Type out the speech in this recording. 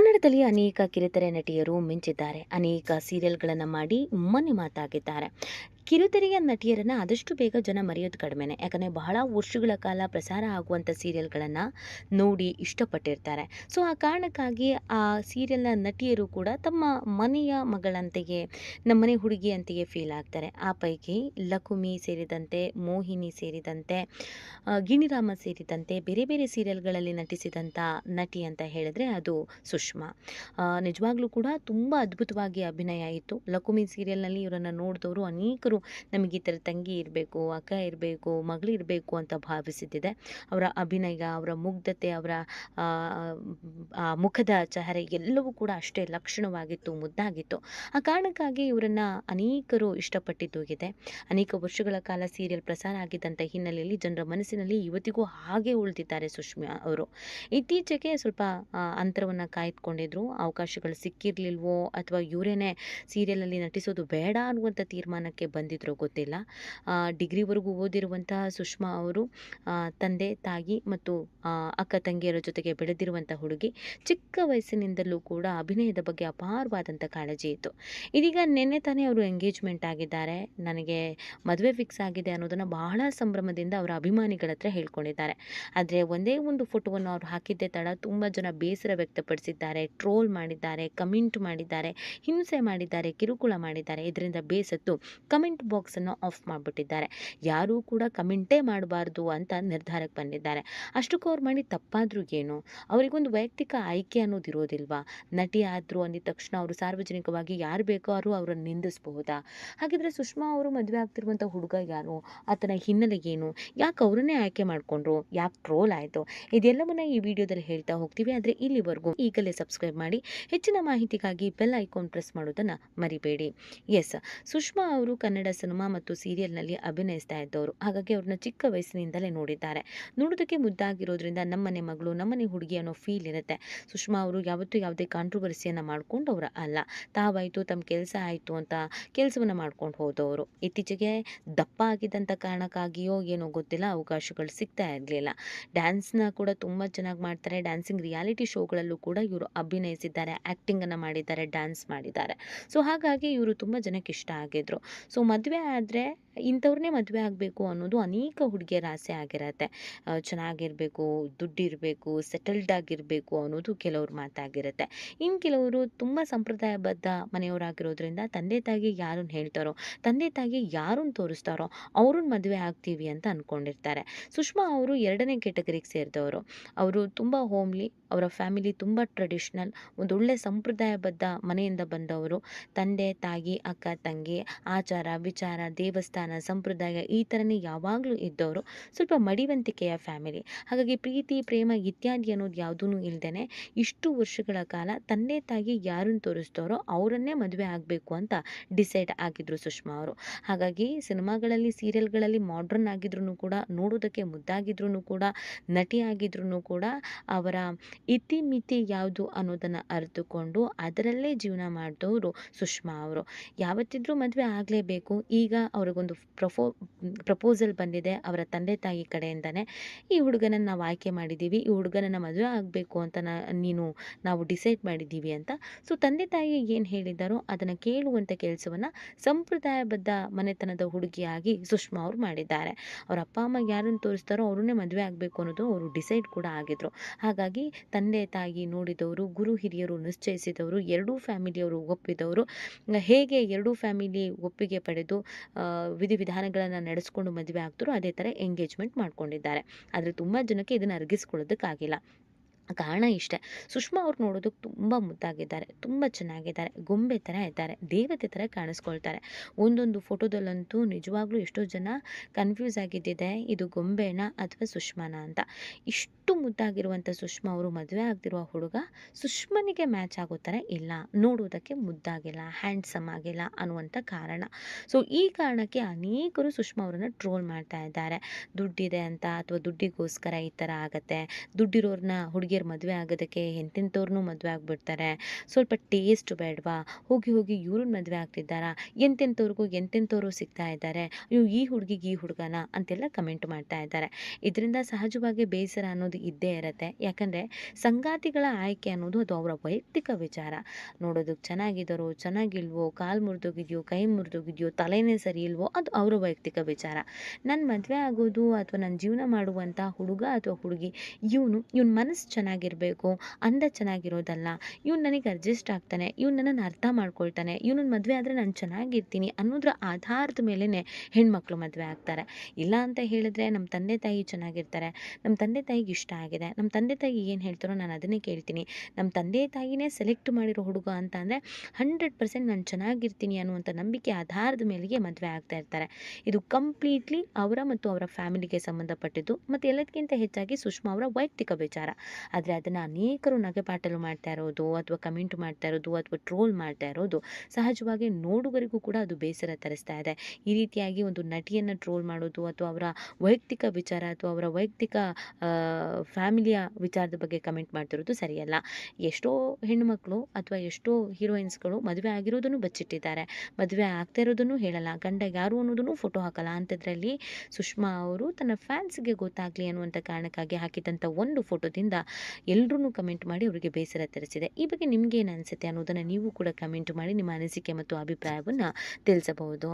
ಕನ್ನಡದಲ್ಲಿ ಅನೇಕ ಕಿರುತೆರೆ ನಟಿಯರು ಮಿಂಚಿದ್ದಾರೆ. ಅನೇಕ ಸೀರಿಯಲ್ಗಳನ್ನು ಮಾಡಿ ಮನೆ ಮಾತಾಗಿದ್ದಾರೆ. ಕಿರುತೆರೆಯ ನಟಿಯರನ್ನು ಆದಷ್ಟು ಬೇಗ ಜನ ಮರೆಯೋದು ಕಡಿಮೆನೆ. ಯಾಕಂದರೆ ಬಹಳ ವರ್ಷಗಳ ಕಾಲ ಪ್ರಸಾರ ಆಗುವಂಥ ಸೀರಿಯಲ್ಗಳನ್ನು ನೋಡಿ ಇಷ್ಟಪಟ್ಟಿರ್ತಾರೆ. ಸೊ ಆ ಕಾರಣಕ್ಕಾಗಿ ಆ ಸೀರಿಯಲ್ನ ನಟಿಯರು ಕೂಡ ತಮ್ಮ ಮನೆಯ ಮಗಳಂತೆಯೇ, ನಮ್ಮನೆ ಹುಡುಗಿ ಅಂತೆಯೇ ಫೀಲ್ ಆಗ್ತಾರೆ. ಆ ಪೈಕಿ ಲಕುಮಿ ಸೇರಿದಂತೆ, ಮೋಹಿನಿ ಸೇರಿದಂತೆ, ಗಿಣಿರಾಮ ಸೇರಿದಂತೆ ಬೇರೆ ಬೇರೆ ಸೀರಿಯಲ್ಗಳಲ್ಲಿ ನಟಿಸಿದಂಥ ನಟಿ ಅಂತ ಹೇಳಿದ್ರೆ ಅದು ಸುಷ್ಮಾ. ನಿಜವಾಗ್ಲೂ ಕೂಡ ತುಂಬ ಅದ್ಭುತವಾಗಿ ಅಭಿನಯ ಇತ್ತು. ಲಕುಮಿ ಸೀರಿಯಲ್ನಲ್ಲಿ ಇವರನ್ನು ನೋಡಿದವರು ಅನೇಕರು ನಮಗೆ ಈ ಥರ ತಂಗಿ ಇರಬೇಕು, ಅಕ್ಕ ಇರಬೇಕು, ಮಗಳಿರಬೇಕು ಅಂತ ಭಾವಿಸಿದ್ದಿದೆ. ಅವರ ಅಭಿನಯ, ಅವರ ಮುಗ್ಧತೆ, ಅವರ ಆ, ಆ ಮುಖದ ಚಹರೆ ಎಲ್ಲವೂ ಕೂಡ ಅಷ್ಟೇ ಲಕ್ಷಣವಾಗಿತ್ತು, ಮುದ್ದಾಗಿತ್ತು. ಆ ಕಾರಣಕ್ಕಾಗಿ ಇವರನ್ನು ಅನೇಕರು ಇಷ್ಟಪಟ್ಟಿದ್ದು ಇದೆ. ಅನೇಕ ವರ್ಷಗಳ ಕಾಲ ಸೀರಿಯಲ್ ಪ್ರಸಾರ ಆಗಿದ್ದಂಥ ಹಿನ್ನೆಲೆಯಲ್ಲಿ ಜನರ ಮನಸ್ಸಿನಲ್ಲಿ ಇವತ್ತಿಗೂ ಹಾಗೆ ಉಳಿದಿದ್ದಾರೆ ಸುಷ್ಮಾ ಅವರು. ಇತ್ತೀಚೆಗೆ ಸ್ವಲ್ಪ ಅಂತರವನ್ನು ಕಾಯ್ದುಕೊಂಡಿದ್ರು. ಅವಕಾಶಗಳು ಸಿಕ್ಕಿರಲಿಲ್ವೋ ಅಥವಾ ಇವರೇನೆ ಸೀರಿಯಲಲ್ಲಿ ನಟಿಸೋದು ಬೇಡ ಅನ್ನುವಂಥ ತೀರ್ಮಾನಕ್ಕೆ ಬಂದಿದ್ರೋ ಗೊತ್ತಿಲ್ಲ. ಡಿಗ್ರಿವರೆಗೂ ಓದಿರುವಂತಹ ಸುಷ್ಮಾ ಅವರು ತಂದೆ, ತಾಯಿ ಮತ್ತು ಅಕ್ಕ ತಂಗಿಯರ ಜೊತೆಗೆ ಬೆಳೆದಿರುವಂಥ ಹುಡುಗಿ. ಚಿಕ್ಕ ವಯಸ್ಸಿನಿಂದಲೂ ಕೂಡ ಅಭಿನಯದ ಬಗ್ಗೆ ಅಪಾರವಾದಂಥ ಕಾಳಜಿ ಇತ್ತು. ಇದೀಗ ನಿನ್ನೆ ತಾನೇ ಅವರು ಎಂಗೇಜ್ಮೆಂಟ್ ಆಗಿದ್ದಾರೆ. ನನಗೆ ಮದುವೆ ಫಿಕ್ಸ್ ಆಗಿದೆ ಅನ್ನೋದನ್ನು ಬಹಳ ಸಂಭ್ರಮದಿಂದ ಅವರ ಅಭಿಮಾನಿಗಳ ಹತ್ರ ಹೇಳ್ಕೊಂಡಿದ್ದಾರೆ. ಆದರೆ ಒಂದೇ ಒಂದು ಫೋಟೋವನ್ನು ಅವ್ರು ಹಾಕಿದ್ದೇ ತಡ ತುಂಬ ಜನ ಬೇಸರ ವ್ಯಕ್ತಪಡಿಸಿದ್ದಾರೆ, ಟ್ರೋಲ್ ಮಾಡಿದ್ದಾರೆ, ಕಮೆಂಟ್ ಮಾಡಿದ್ದಾರೆ, ಹಿಂಸೆ ಮಾಡಿದ್ದಾರೆ, ಕಿರುಕುಳ ಮಾಡಿದ್ದಾರೆ. ಇದರಿಂದ ಬೇಸತ್ತು ಕಮೆಂಟ್ ಬಾಕ್ಸನ್ನು ಆಫ್ ಮಾಡಿಬಿಟ್ಟಿದ್ದಾರೆ. ಯಾರೂ ಕೂಡ ಕಮೆಂಟೇ ಮಾಡಬಾರ್ದು ಅಂತ ನಿರ್ಧಾರಕ್ಕೆ ಬಂದಿದ್ದಾರೆ. ಅಷ್ಟಕ್ಕೂ ಅವ್ರು ಮಾಡಿ ತಪ್ಪಾದರೂ ಏನು? ಅವರಿಗೊಂದು ವೈಯಕ್ತಿಕ ಆಯ್ಕೆ ಅನ್ನೋದು ಇರೋದಿಲ್ವಾ? ನಟಿ ಆದರು ಅಂದಿದ ತಕ್ಷಣ ಅವರು ಸಾರ್ವಜನಿಕವಾಗಿ ಯಾರು ಬೇಕಾದ್ರೂ ಅವರನ್ನು ನಿಂದಿಸಬಹುದಾ? ಹಾಗಿದ್ರೆ ಸುಷ್ಮಾ ಅವರು ಮದುವೆ ಆಗ್ತಿರುವಂಥ ಹುಡುಗ ಯಾರು? ಆತನ ಹಿನ್ನೆಲೆ ಏನು? ಯಾಕೆ ಅವರನ್ನೇ ಆಯ್ಕೆ ಮಾಡಿಕೊಂಡ್ರು? ಯಾಕೆ ಟ್ರೋಲ್ ಆಯಿತು? ಇದೆಲ್ಲವನ್ನ ಈ ವಿಡಿಯೋದಲ್ಲಿ ಹೇಳ್ತಾ ಹೋಗ್ತೀವಿ. ಆದರೆ ಇಲ್ಲಿವರೆಗೂ ಈಗಲೇ ಸಬ್ಸ್ಕ್ರೈಬ್ ಮಾಡಿ. ಹೆಚ್ಚಿನ ಮಾಹಿತಿಗಾಗಿ ಬೆಲ್ ಐಕಾನ್ ಪ್ರೆಸ್ ಮಾಡೋದನ್ನು ಮರಿಬೇಡಿ. ಎಸ್, ಸುಷ್ಮಾ ಅವರು ಕನ್ನಡ ಸಿನಿಮಾ ಮತ್ತು ಸೀರಿಯಲ್ನಲ್ಲಿ ಅಭಿನಯಿಸ್ತಾ ಇದ್ದವರು. ಹಾಗಾಗಿ ಅವ್ರನ್ನ ಚಿಕ್ಕ ವಯಸ್ಸಿನಿಂದಲೇ ನೋಡಿದ್ದಾರೆ. ನೋಡೋದಕ್ಕೆ ಮುದ್ದಾಗಿರೋದ್ರಿಂದ ನಮ್ಮನೆ ಮಗಳು, ನಮ್ಮನೆ ಹುಡುಗಿ ಅನ್ನೋ ಫೀಲ್ ಇರುತ್ತೆ. ಸುಷ್ಮಾ ಅವರು ಯಾವತ್ತೂ ಯಾವುದೇ ಕಾಂಟ್ರವರ್ಸಿಯನ್ನು ಮಾಡ್ಕೊಂಡವರು ಅಲ್ಲ. ತಾವಾಯಿತು, ತಮ್ಮ ಕೆಲಸ ಆಯಿತು ಅಂತ ಕೆಲಸವನ್ನು ಮಾಡ್ಕೊಂಡು ಹೋದವರು. ಇತ್ತೀಚೆಗೆ ದಪ್ಪ ಆಗಿದ್ದಂಥ ಕಾರಣಕ್ಕಾಗಿಯೋ ಏನೋ ಗೊತ್ತಿಲ್ಲ, ಅವಕಾಶಗಳು ಸಿಗ್ತಾ ಇರಲಿಲ್ಲ. ಡ್ಯಾನ್ಸ್ನ ಕೂಡ ತುಂಬ ಚೆನ್ನಾಗಿ ಮಾಡ್ತಾರೆ. ಡ್ಯಾನ್ಸಿಂಗ್ ರಿಯಾಲಿಟಿ ಶೋಗಳಲ್ಲೂ ಕೂಡ ಇವರು ಅಭಿನಯಿಸಿದ್ದಾರೆ, ಆ್ಯಕ್ಟಿಂಗನ್ನು ಮಾಡಿದ್ದಾರೆ, ಡ್ಯಾನ್ಸ್ ಮಾಡಿದ್ದಾರೆ. ಸೊ ಹಾಗಾಗಿ ಇವರು ತುಂಬ ಜನಕ್ಕೆ ಇಷ್ಟ ಆಗಿದ್ರು. ಸೊ ಮದುವೆ ಆದರೆ ಇಂಥವ್ರನ್ನೇ ಮದುವೆ ಆಗಬೇಕು ಅನ್ನೋದು ಅನೇಕ ಹುಡುಗಿಯರ ಆಸೆ ಆಗಿರತ್ತೆ. ಚೆನ್ನಾಗಿರಬೇಕು, ದುಡ್ಡಿರಬೇಕು, ಸೆಟಲ್ಡ್ ಆಗಿರಬೇಕು ಅನ್ನೋದು ಕೆಲವ್ರ ಮಾತಾಗಿರುತ್ತೆ. ಇನ್ನು ಕೆಲವರು ತುಂಬ ಸಂಪ್ರದಾಯಬದ್ಧ ಮನೆಯವರಾಗಿರೋದ್ರಿಂದ ತಂದೆ ತಾಯಿಗೆ ಯಾರನ್ನು ಹೇಳ್ತಾರೋ, ತಂದೆ ತಾಯಿಗೆ ಯಾರನ್ನು ತೋರಿಸ್ತಾರೋ ಅವ್ರನ್ನ ಮದುವೆ ಆಗ್ತೀವಿ ಅಂತ ಅಂದ್ಕೊಂಡಿರ್ತಾರೆ. ಸುಷ್ಮಾ ಅವರು ಎರಡನೇ ಕೆಟಗರಿಗೆ ಸೇರಿದವರು. ಅವರು ತುಂಬ ಹೋಮ್ಲಿ, ಅವರ ಫ್ಯಾಮಿಲಿ ತುಂಬ ಟ್ರೆಡಿಷ್ನಲ್, ಒಂದೊಳ್ಳೆ ಸಂಪ್ರದಾಯಬದ್ಧ ಮನೆಯಿಂದ ಬಂದವರು. ತಂದೆ, ತಾಯಿ, ಅಕ್ಕ, ತಂಗಿ, ಆಚಾರ, ವಿಚಾರ, ದೇವಸ್ಥಾನ, ಸಂಪ್ರದಾಯ ಈ ಥರನೇ ಯಾವಾಗಲೂ ಇದ್ದವರು. ಸ್ವಲ್ಪ ಮಡಿವಂತಿಕೆಯ ಫ್ಯಾಮಿಲಿ. ಹಾಗಾಗಿ ಪ್ರೀತಿ, ಪ್ರೇಮ ಇತ್ಯಾದಿ ಅನ್ನೋದು ಯಾವುದೂ ಇಲ್ಲದೇ ಇಷ್ಟು ವರ್ಷಗಳ ಕಾಲ ತಂದೆ ತಾಯಿ ಯಾರನ್ನು ತೋರಿಸ್ತಾರೋ ಅವರನ್ನೇ ಮದುವೆ ಆಗಬೇಕು ಅಂತ ಡಿಸೈಡ್ ಆಗಿದ್ರು ಸುಷ್ಮಾ ಅವರು. ಹಾಗಾಗಿ ಸಿನಿಮಾಗಳಲ್ಲಿ, ಸೀರಿಯಲ್ಗಳಲ್ಲಿ ಮಾಡ್ರನ್ ಆಗಿದ್ರು ಕೂಡ, ನೋಡೋದಕ್ಕೆ ಮುದ್ದಾಗಿದ್ರು ಕೂಡ, ನಟಿ ಆಗಿದ್ರು ಕೂಡ ಅವರ ಇತಿಮಿತಿ ಯಾವುದು ಅನ್ನೋದನ್ನು ಅರಿತುಕೊಂಡು ಅದರಲ್ಲೇ ಜೀವನ ಮಾಡಿದವರು ಸುಷ್ಮಾ ಅವರು. ಯಾವತ್ತಿದ್ರೂ ಮದುವೆ ಆಗಲೇಬೇಕು. ಈಗ ಅವ್ರಿಗೊಂದು ಪ್ರಪೋಸಲ್ ಬಂದಿದೆ ಅವರ ತಂದೆ ತಾಯಿ ಕಡೆಯಿಂದನೇ. ಈ ಹುಡುಗನನ್ನು ನಾವು ಆಯ್ಕೆ ಮಾಡಿದ್ದೀವಿ, ಈ ಹುಡುಗನನ್ನು ಮದುವೆ ಆಗಬೇಕು ಅಂತ ನಾವು ಡಿಸೈಡ್ ಮಾಡಿದ್ದೀವಿ ಅಂತ. ಸೊ ತಂದೆ ತಾಯಿ ಏನು ಹೇಳಿದ್ದಾರೋ ಅದನ್ನು ಕೇಳುವಂಥ ಕೆಲಸವನ್ನು ಸಂಪ್ರದಾಯಬದ್ಧ ಮನೆತನದ ಹುಡುಗಿಯಾಗಿ ಸುಷ್ಮಾ ಅವರು ಮಾಡಿದ್ದಾರೆ. ಅವ್ರ ಅಪ್ಪ ಅಮ್ಮ ಯಾರನ್ನು ತೋರಿಸ್ತಾರೋ ಅವ್ರನ್ನೇ ಮದುವೆ ಆಗಬೇಕು ಅನ್ನೋದು ಅವರು ಡಿಸೈಡ್ ಕೂಡ ಆಗಿದ್ರು. ಹಾಗಾಗಿ ತಂದೆ ತಾಯಿ ನೋಡಿದವರು, ಗುರು ಹಿರಿಯರು ನಿಶ್ಚಯಿಸಿದವರು, ಎರಡೂ ಫ್ಯಾಮಿಲಿಯವರು ಒಪ್ಪಿದವರು. ಹೇಗೆ ಎರಡೂ ಫ್ಯಾಮಿಲಿ ಒಪ್ಪಿಗೆ ಪಡೆದು ವಿಧಿವಿಧಾನಗಳನ್ನು ನಡೆಸ್ಕೊಂಡು ಮದುವೆ ಆಗ್ತಾರೋ ಅದೇ ಥರ ಎಂಗೇಜ್ಮೆಂಟ್ ಮಾಡ್ಕೊಂಡಿದ್ದಾರೆ. ಆದರೆ ತುಂಬ ಜನಕ್ಕೆ ಇದನ್ನು ಅರಗಿಸ್ಕೊಳ್ಳೋದಕ್ಕಾಗಿಲ್ಲ. ಕಾರಣ ಇಷ್ಟೇ, ಸುಷ್ಮಾ ಅವ್ರು ನೋಡೋದಕ್ಕೆ ತುಂಬ ಮುದ್ದಾಗಿದ್ದಾರೆ, ತುಂಬ ಚೆನ್ನಾಗಿದ್ದಾರೆ, ಗೊಂಬೆ ಥರ ಇದ್ದಾರೆ, ದೇವತೆ ಥರ ಕಾಣಿಸ್ಕೊಳ್ತಾರೆ. ಒಂದೊಂದು ಫೋಟೋದಲ್ಲಂತೂ ನಿಜವಾಗ್ಲೂ ಎಷ್ಟೋ ಜನ ಕನ್ಫ್ಯೂಸ್ ಆಗಿದ್ದಿದೆ, ಇದು ಗೊಂಬೆನಾ ಅಥವಾ ಸುಷ್ಮಾನ ಅಂತ. ಇಷ್ಟು ಮುದ್ದಾಗಿರುವಂಥ ಸುಷ್ಮಾ ಅವರು ಮದುವೆ ಆಗ್ತಿರುವ ಹುಡುಗ ಸುಷ್ಮನಿಗೆ ಮ್ಯಾಚ್ ಆಗೋ ಥರ ಇಲ್ಲ, ನೋಡೋದಕ್ಕೆ ಮುದ್ದಾಗಿಲ್ಲ, ಹ್ಯಾಂಡ್ಸಮ್ ಆಗಿಲ್ಲ ಅನ್ನುವಂಥ ಕಾರಣ. ಸೊ ಈ ಕಾರಣಕ್ಕೆ ಅನೇಕರು ಸುಷ್ಮಾ ಅವರನ್ನು ಟ್ರೋಲ್ ಮಾಡ್ತಾ ಇದ್ದಾರೆ. ದುಡ್ಡಿದೆ ಅಂತ ಅಥವಾ ದುಡ್ಡಿಗೋಸ್ಕರ ಈ ಥರ ಆಗತ್ತೆ, ದುಡ್ಡಿರೋರನ್ನ ಹುಡುಗಿಯರ ಹುಡುಗಿಯರು ಮದುವೆ ಆಗೋದಕ್ಕೆ ಎಂತೆಂಥವ್ರನ್ನೂ ಮದುವೆ ಆಗಿಬಿಡ್ತಾರೆ, ಸ್ವಲ್ಪ ಟೇಸ್ಟ್ ಬೇಡವಾ, ಹೋಗಿ ಹೋಗಿ ಇವ್ರನ್ನ ಮದುವೆ ಆಗ್ತಿದ್ದಾರಾ, ಎಂತೆಂಥವ್ರಿಗೂ ಎಂತೆಂಥವ್ರು ಸಿಗ್ತಾ ಇದ್ದಾರೆ, ಅಯ್ಯೋ ಈ ಹುಡುಗಿಗೆ ಈ ಹುಡುಗನ ಅಂತೆಲ್ಲ ಕಮೆಂಟ್ ಮಾಡ್ತಾ ಇದ್ದಾರೆ. ಇದರಿಂದ ಸಹಜವಾಗಿ ಬೇಸರ ಅನ್ನೋದು ಇದ್ದೇ ಇರುತ್ತೆ. ಯಾಕಂದರೆ ಸಂಗಾತಿಗಳ ಆಯ್ಕೆ ಅನ್ನೋದು ಅದು ಅವರ ವೈಯಕ್ತಿಕ ವಿಚಾರ. ನೋಡೋದಕ್ಕೆ ಚೆನ್ನಾಗಿದ್ದಾರೋ ಚೆನ್ನಾಗಿಲ್ವೋ, ಕಾಲು ಮುರಿದೋಗಿದೆಯೋ ಕೈ ಮುರಿದೋಗಿದೆಯೋ ತಲೆನೇ ಸರಿ ಇಲ್ವೋ ಅದು ಅವರ ವೈಯಕ್ತಿಕ ವಿಚಾರ. ನನ್ನ ಮದುವೆ ಆಗೋದು ಅಥವಾ ನನ್ನ ಜೀವನ ಮಾಡುವಂಥ ಹುಡುಗ ಅಥವಾ ಹುಡುಗಿ ಇವ್ನ ಮನಸ್ಸು ಚೆನ್ನಾಗಿರಬೇಕು, ಅಂದ ಚೆನ್ನಾಗಿರೋದಲ್ಲ, ಇವ್ನು ನನಗೆ ಅಡ್ಜಸ್ಟ್ ಆಗ್ತಾನೆ, ಇವ್ನು ನನ್ನನ್ನು ಅರ್ಥ ಮಾಡ್ಕೊಳ್ತಾನೆ, ಇವ್ನನ್ನ ಮದುವೆ ಆದರೆ ನಾನು ಚೆನ್ನಾಗಿರ್ತೀನಿ ಅನ್ನೋದ್ರ ಆಧಾರದ ಮೇಲೇ ಹೆಣ್ಮಕ್ಳು ಮದುವೆ ಆಗ್ತಾರೆ. ಇಲ್ಲ ಅಂತ ಹೇಳಿದ್ರೆ ನಮ್ಮ ತಂದೆ ತಾಯಿ ಚೆನ್ನಾಗಿರ್ತಾರೆ, ನಮ್ಮ ತಂದೆ ತಾಯಿಗೆ ಇಷ್ಟ ಆಗಿದೆ, ನಮ್ಮ ತಂದೆ ತಾಯಿ ಏನು ಹೇಳ್ತಾರೋ ನಾನು ಅದನ್ನೇ ಕೇಳ್ತೀನಿ, ನಮ್ಮ ತಂದೆ ತಾಯಿನೇ ಸೆಲೆಕ್ಟ್ ಮಾಡಿರೋ ಹುಡುಗ ಅಂತ ಅಂದರೆ 100% ನಾನು ಚೆನ್ನಾಗಿರ್ತೀನಿ ಅನ್ನುವಂಥ ನಂಬಿಕೆ ಆಧಾರದ ಮೇಲೆಗೆ ಮದುವೆ ಆಗ್ತಾ ಇರ್ತಾರೆ. ಇದು ಕಂಪ್ಲೀಟ್ಲಿ ಅವರ ಮತ್ತು ಅವರ ಫ್ಯಾಮಿಲಿಗೆ ಸಂಬಂಧಪಟ್ಟಿದ್ದು ಮತ್ತು ಎಲ್ಲದಕ್ಕಿಂತ ಹೆಚ್ಚಾಗಿ ಸುಷ್ಮಾ ಅವರ ವೈಯಕ್ತಿಕ ವಿಚಾರ. ಆದರೆ ಅದನ್ನು ಅನೇಕರು ನಗೆಪಾಟಲು ಮಾಡ್ತಾ ಇರೋದು ಅಥವಾ ಕಮೆಂಟ್ ಮಾಡ್ತಾ ಇರೋದು ಅಥವಾ ಟ್ರೋಲ್ ಮಾಡ್ತಾ ಇರೋದು ಸಹಜವಾಗಿ ನೋಡುಗರಿಗೂ ಕೂಡ ಅದು ಬೇಸರ ತರಿಸ್ತಾ ಇದೆ. ಈ ರೀತಿಯಾಗಿ ಒಂದು ನಟಿಯನ್ನು ಟ್ರೋಲ್ ಮಾಡೋದು ಅಥವಾ ಅವರ ವೈಯಕ್ತಿಕ ವಿಚಾರ ಅಥವಾ ಅವರ ವೈಯಕ್ತಿಕ ಫ್ಯಾಮಿಲಿಯ ವಿಚಾರದ ಬಗ್ಗೆ ಕಮೆಂಟ್ ಮಾಡ್ತಿರೋದು ಸರಿಯಲ್ಲ. ಎಷ್ಟೋ ಹೆಣ್ಣುಮಕ್ಕಳು ಅಥವಾ ಎಷ್ಟೋ ಹೀರೋಯಿನ್ಸ್ಗಳು ಮದುವೆ ಆಗಿರೋದನ್ನು ಬಚ್ಚಿಟ್ಟಿದ್ದಾರೆ, ಮದುವೆ ಆಗ್ತಾ ಇರೋದನ್ನು ಹೇಳಲ್ಲ, ಗಂಡ ಯಾರು ಅನ್ನೋದನ್ನು ಫೋಟೋ ಹಾಕಲ್ಲ. ಅಂಥದ್ರಲ್ಲಿ ಸುಷ್ಮಾ ಅವರು ತನ್ನ ಫ್ಯಾನ್ಸ್ಗೆ ಗೊತ್ತಾಗಲಿ ಅನ್ನುವಂಥ ಕಾರಣಕ್ಕಾಗಿ ಹಾಕಿದಂಥ ಒಂದು ಫೋಟೋದಿಂದ ಎಲ್ಲರೂ ಕಮೆಂಟ್ ಮಾಡಿ ಅವರಿಗೆ ಬೇಸರ ತರಿಸಿದೆ. ಈ ಬಗ್ಗೆ ನಿಮ್ಗೆ ಏನು ಅನಿಸುತ್ತೆ ಅನ್ನೋದನ್ನು ನೀವು ಕೂಡ ಕಮೆಂಟ್ ಮಾಡಿ ನಿಮ್ಮ ಅನಿಸಿಕೆ ಮತ್ತು ಅಭಿಪ್ರಾಯವನ್ನು ತಿಳಿಸಬಹುದು.